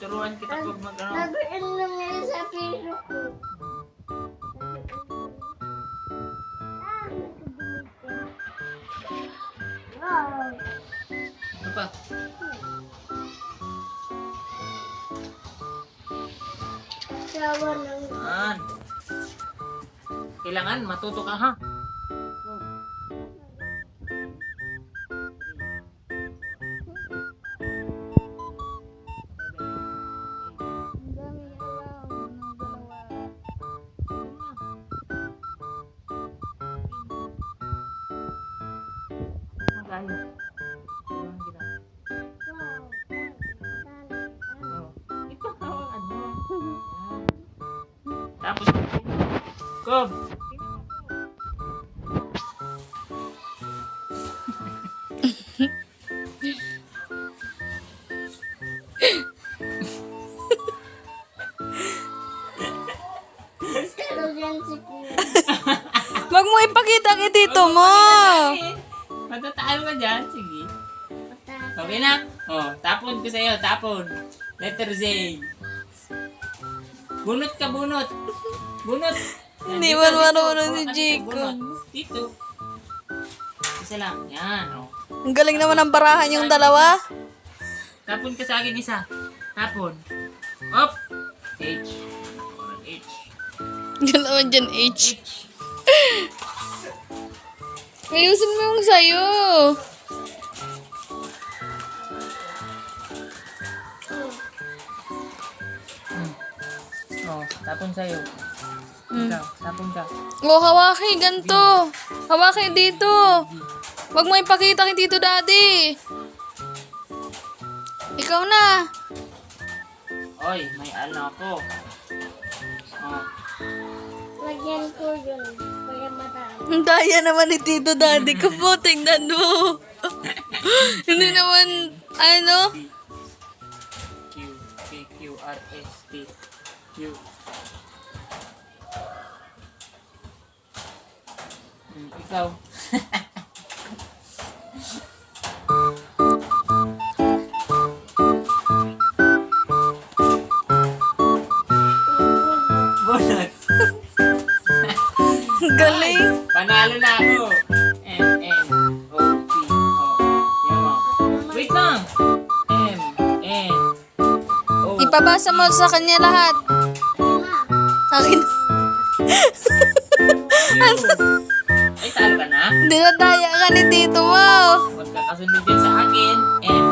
turuan kita pag mag-ano. Nabiin lang ngayon sa piso ko. Wow. Ano pa? Sawa ng... Yan. Kailangan matuto ka ha. Magayo. Tulungan kita. Wow. Oh. Ito tawag ano. Yan. Tapos, Kob. Pero yan si Kuya. Wag mo ipakita kay tito mo. Matatalo ka dyan. Sige. Patay. Okay na? Oh, tapon ko sa'yo. Tapon. Letter Z. Bunot ka, bunot. Bunot. Yan, Hindi dito, man dito. marunong si Bunot, Jacob. bunot. Dito. Isa lang. Yan, oh. Ang galing naman ng barahan yung dalawa. Tapon ka sa akin isa. Tapon. Up. H. Or H. Yan naman dyan, H. H. Ayusin mo yung sayo. Oh, tapon sa'yo. Ikaw, tapon ka. O, hawaki, ganito. Hawaki dito. Wag mo ipakita kay Tito Daddy. Ikaw na. Oy, may ano ako. Oh. Lagyan ko yun. Kaya madami. Ang daya naman ni Tito Daddy ko po. Tingnan mo. Hindi naman, ano. Q, P, Q, R, S, T, U. Ikaw. Bunot. Galing. Panalo na ako. M, N, O, P, O. Yan mo. Wait lang. M, N, O. Ipabasa mo sa kanya lahat. Akin. Ay, talo ka na? Dinadaya ka ni Tito. Wow. Magkakasunod din sa akin. M,